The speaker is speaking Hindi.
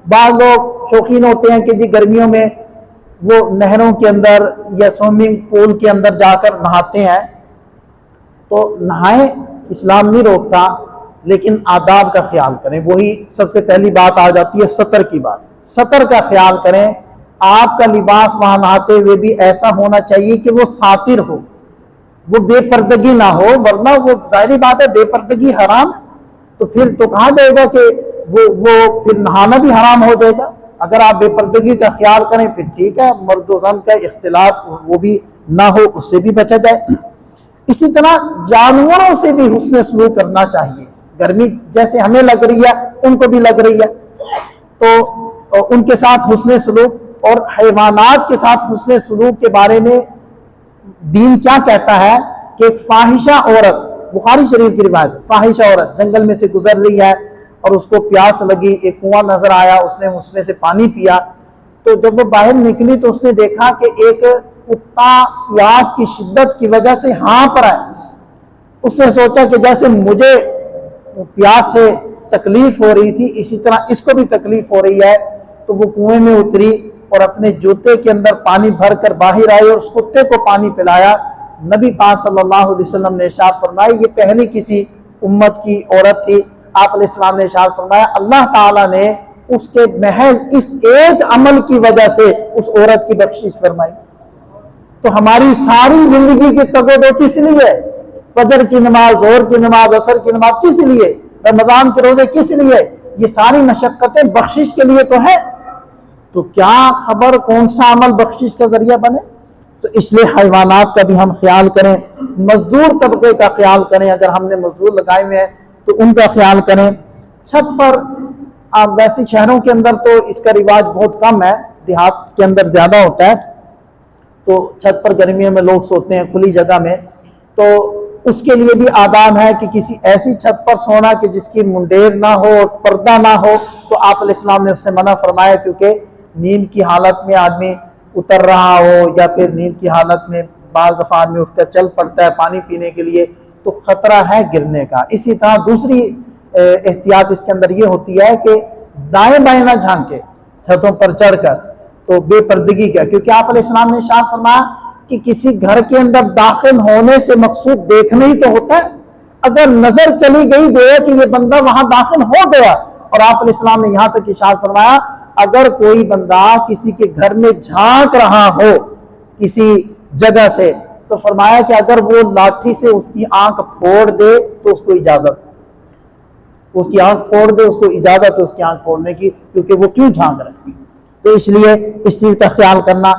बाद लोग शौकीन होते हैं कि जी गर्मियों में वो नहरों के अंदर या स्विमिंग पूल के अंदर जाकर नहाते हैं, तो नहाएं, इस्लाम नहीं रोकता, लेकिन आदाब का ख्याल करें। वही सबसे पहली बात आ जाती है सतर की बात। सतर का ख्याल करें। आपका लिबास वहां नहाते हुए भी ऐसा होना चाहिए कि वो सातिर हो, वो बेपर्दगी ना हो, वरना वो जाहिर बात है बेपर्दगी हराम है, तो फिर तो कहा जाएगा कि वो फिर नहाना भी हराम हो जाएगा। अगर आप बेपर्दगी का ख्याल करें फिर ठीक है, मर्द व ज़न का इख्तिलाफ वो भी ना हो, उससे भी बचा जाए। इसी तरह जानवरों से भी हुस्न सलूक करना चाहिए। गर्मी जैसे हमें लग रही है उनको भी लग रही है, तो उनके साथ हुस्न सलूक, और हैवानात के साथ हुस्न सलूक के बारे में दीन क्या कहता है कि एक फाहिशा औरत, बुखारी शरीफ की रिवायत, फाहिशा औरत जंगल में से गुजर रही है और उसको प्यास लगी, एक कुआं नजर आया, उसने उसमें से पानी पिया। तो जब वो बाहर निकली तो उसने देखा कि एक कुत्ता प्यास की शिद्दत की वजह से हाँफ रहा है। उसने सोचा कि जैसे मुझे प्यास से तकलीफ हो रही थी इसी तरह इसको भी तकलीफ हो रही है। तो वो कुएं में उतरी और अपने जूते के अंदर पानी भरकर बाहर आई और उस कुत्ते को पानी पिलाया। नबी पाक सल्लल्लाहु अलैहि वसल्लम ने इरशाद फरमाया, ये पहली किसी उम्मत की औरत थी। आप अलैहिस्सलाम ने इरशाद फरमाया, अल्लाह ताला ने उसके महज इस एक अमल की वजह से उस औरत की बख्शिश फरमाई। तो हमारी सारी जिंदगी की तगोदो किस लिए? फजर की नमाज, जोहर की नमाज, असर की नमाज किस लिए? रमजान के रोजे किस लिए? ये सारी मशक्कतें बख्शिश के लिए तो है। तो क्या खबर कौन सा अमल बख्शिश का जरिया बने। तो इसलिए हैवानात का भी हम ख्याल करें, मजदूर तबके का ख्याल करें। अगर हमने मजदूर लगाए हुए हैं तो उनका ख्याल करें। छत पर, आप वैसे शहरों के अंदर तो इसका रिवाज बहुत कम है, देहात के अंदर ज्यादा होता है। तो छत पर गर्मियों में लोग सोते हैं खुली जगह में, तो उसके लिए भी आदाब है कि किसी ऐसी छत पर सोना कि जिसकी मुंडेर ना हो, पर्दा ना हो। तो आप अलैहिस्सलाम ने उससे मना फरमाया, क्योंकि नींद की हालत में आदमी उतर रहा हो या फिर नींद की हालत में बाज़ दफ़ा आदमी उठकर चल पड़ता है पानी पीने के लिए, तो खतरा है गिरने का। इसी तरह दूसरी एहतियात इसके अंदर ये होती है कि दाएं बाएं ना झांके छतों पर चढ़कर, तो बेपर्दगी का, क्योंकि आप अलैहिस्सलाम ने इरशाद फरमाया कि किसी घर के अंदर दाखिल होने से मकसूद देखना ही तो होता है। अगर नजर चली गई गोया कि ये बंदा वहां दाखिल हो गया, और आप अलैहिस्सलाम ने यहां तक इरशाद फरमाया, अगर कोई बंदा किसी के घर में झांक रहा हो किसी जगह से, तो फरमाया कि अगर वो लाठी से उसकी आंख फोड़ दे तो उसको इजाजत, उसकी आंख फोड़ दे, उसको इजाजत है उसकी आंख फोड़ने की, क्योंकि वो क्यों झांक रहा है। तो इसलिए इस चीज का ख्याल करना